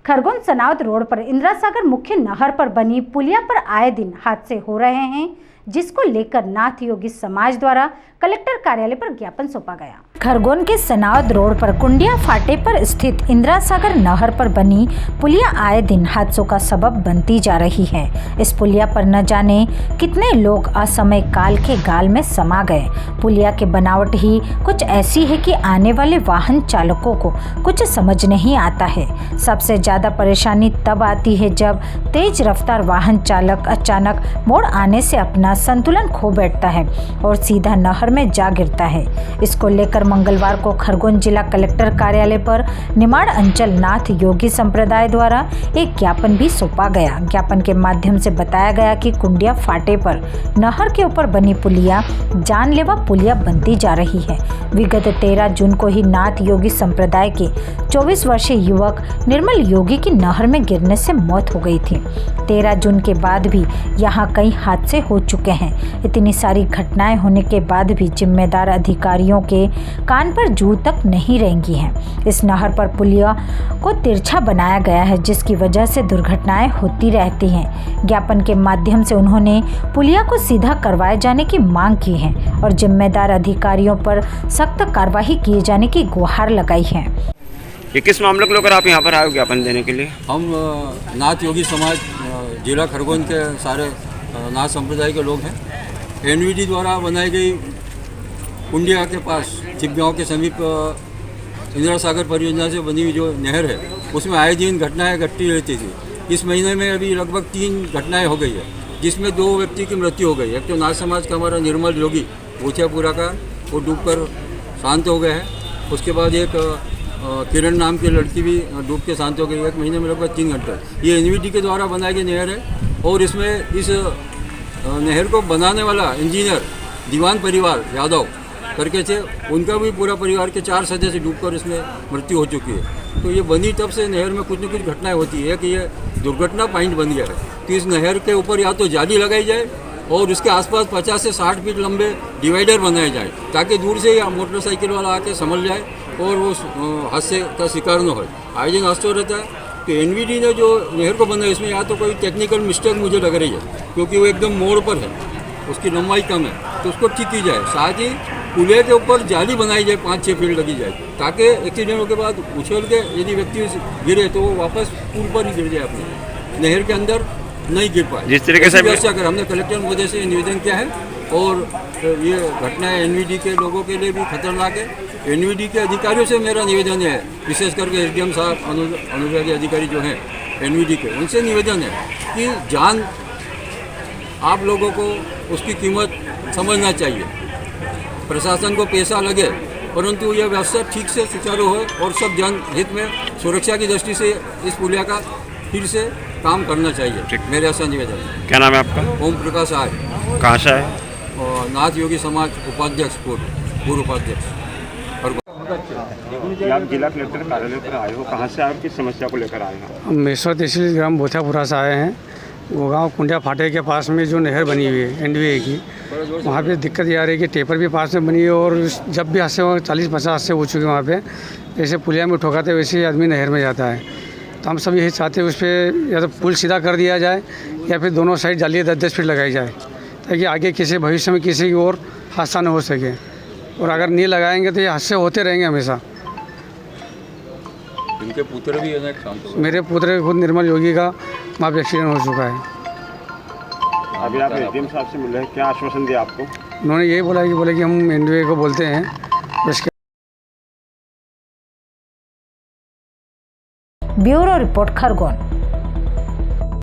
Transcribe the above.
Khargone Sanawad road पर इंदिरा सागर मुख्य नहर पर बनी पुलिया पर आए दिन हादसे हो रहे हैं, जिसको लेकर नाथ योगी समाज द्वारा कलेक्टर कार्यालय पर ज्ञापन सौंपा गया। खरगोन के सनावद रोड पर कुंडिया फाटे पर स्थित इंदिरा सागर नहर पर बनी पुलिया आए दिन हादसों का सबब बनती जा रही है। इस पुलिया पर न जाने कितने लोग असमय काल के गाल में समा गए। पुलिया की बनावट ही कुछ ऐसी है कि आने वाले वाहन चालकों को कुछ समझ नहीं आता है। सबसे ज्यादा परेशानी तब आती है जब तेज रफ्तार वाहन चालक अचानक मोड़ आने से अपना संतुलन खो बैठता है और सीधा नहर में जा गिरता है। इसको लेकर मंगलवार को खरगोन जिला कलेक्टर कार्यालय पर निमाड़ अंचल नाथ योगी संप्रदाय द्वारा एक ज्ञापन भी सौंपा गया। ज्ञापन के माध्यम से बताया गया कि कुंडिया फाटे पर नहर के ऊपर बनी पुलिया जानलेवा पुलिया बनती जा रही है। विगत 13 जून को ही नाथ योगी संप्रदाय के 24 वर्षीय युवक निर्मल योगी की नहर में गिरने से मौत हो गई थी। 13 जून के बाद भी यहाँ कई हादसे हो चुके हैं। इतनी सारी घटनाएं होने के बाद भी जिम्मेदार अधिकारियों के कान पर जू तक नहीं रेंगी हैं। इस नहर पर पुलिया को तिरछा बनाया गया है, जिसकी वजह से दुर्घटनाएं होती रहती हैं। ज्ञापन के माध्यम से उन्होंने पुलिया को सीधा करवाए जाने की मांग की है और जिम्मेदार अधिकारियों पर सख्त कार्रवाई किए जाने की गुहार लगाई है। ये किस मामले को लेकर आप यहाँ पर आए ज्ञापन देने के लिए? हम नाथ योगी समाज जिला खरगोन के सारे नाथ संप्रदाय के लोग हैं। एनवीडी द्वारा बनाई गई कुंडिया के पास चिपगांव के समीप इंदिरा सागर परियोजना से बनी हुई जो नहर है, उसमें आए दिन घटनाएं घटती रहती थी। इस महीने में अभी लगभग 3 घटनाएं हो गई है, जिसमें 2 व्यक्ति की मृत्यु हो गई। एक तो नाथ समाज का हमारा निर्मल योगी भूथियापुरा का, वो डूबकर शांत हो गए हैं। उसके बाद एक किरण नाम की लड़की भी डूब के शांत हो गई। एक महीने में लगभग 3 घंटे। ये एनवीडी के द्वारा बनाई गई नहर है और इसमें इस नहर को बनाने वाला इंजीनियर दीवान परिवार यादव करके थे, उनका भी पूरा परिवार के 4 सदस्य डूबकर इसमें मृत्यु हो चुकी है। तो ये बनी तब से नहर में कुछ न कुछ घटनाएं होती है कि ये दुर्घटना पॉइंट बन गया है। तो इस नहर के ऊपर या तो जाली लगाई जाए और उसके आसपास 50 से 60 फीट लंबे डिवाइडर बनाए जाए, ताकि दूर से या मोटरसाइकिल वाला आके संभल जाए और वो हादसे का शिकार न हो। आयोजन हादसा रहता है। तो एनवीडी ने जो नहर को बनाया, इसमें या तो कोई टेक्निकल मिस्टेक मुझे लग रही है, क्योंकि वो एकदम मोड़ पर है, उसकी लंबाई कम है, तो उसको ठीक की जाए। साथ ही पुलिया के ऊपर जाली बनाई जाए, 5-6 फीट लगी जाए, ताकि एक्सीडेंट के बाद उछल के यदि व्यक्ति गिरे तो वो वापस पुल पर ही गिर जाए, अपने नहर के अंदर नहीं गिर पाए। जिस तरीके से व्यवस्था कर हमने कलेक्टर महोदय से निवेदन किया है। और ये घटनाएं एनवीडी के लोगों के लिए भी खतरनाक है। एनवीडी के अधिकारियों से मेरा निवेदन है, विशेष करके एसडीएम साहब, अनुविभागीय अधिकारी जो हैं एनवीडी के, उनसे निवेदन है कि जान आप लोगों को उसकी कीमत समझना चाहिए। प्रशासन को पैसा लगे, परंतु यह व्यवस्था ठीक से सुचारू हो और सब जन हित में सुरक्षा की दृष्टि से इस पुलिया का फिर से काम करना चाहिए। मेरे ऐसा निवेदन है। क्या नाम है आपका? ओम प्रकाश आय। कहाँ से आए? और नाथ योगी समाज उपाध्यक्ष, पूर्व उपाध्यक्ष। आप जिला कलेक्टर कार्यालय पर आए हो, कहाँ से आए, किस समस्या को लेकर आए हो? हम मेश्वर तहसील ग्राम भूथियापुरा से आए हैं। वो गाँव कुंडिया फाटे के पास में जो नहर बनी हुई है एनवीए की, वहाँ पे दिक्कत ये आ रही है कि टेपर भी पास में बनी है और जब भी हादसे 40-50 हादसे हो चुके हैं वहाँ पे। जैसे पुलिया में ठोकाते वैसे ही आदमी नहर में जाता है। तो हम सब यही चाहते हैं उस पर या तो पुल सीधा कर दिया जाए या फिर दोनों साइड जाली 10-10 फीट लगाई जाए, ताकि आगे किसी भविष्य में किसी की और हादसा न हो सके। और अगर नहीं लगाएंगे तो ये हादसे होते रहेंगे हमेशा। इनके पुत्र भी है ना? मेरे पुत्र खुद निर्मल योगी का वहाँ पर एक्सीडेंट हो चुका है। अभी आप एसडीएम साहब से मिले हैं, क्या आश्वासन दिया आपको? उन्होंने यही बोला कि हम एनवीए को बोलते हैं। Bureau report Khargone.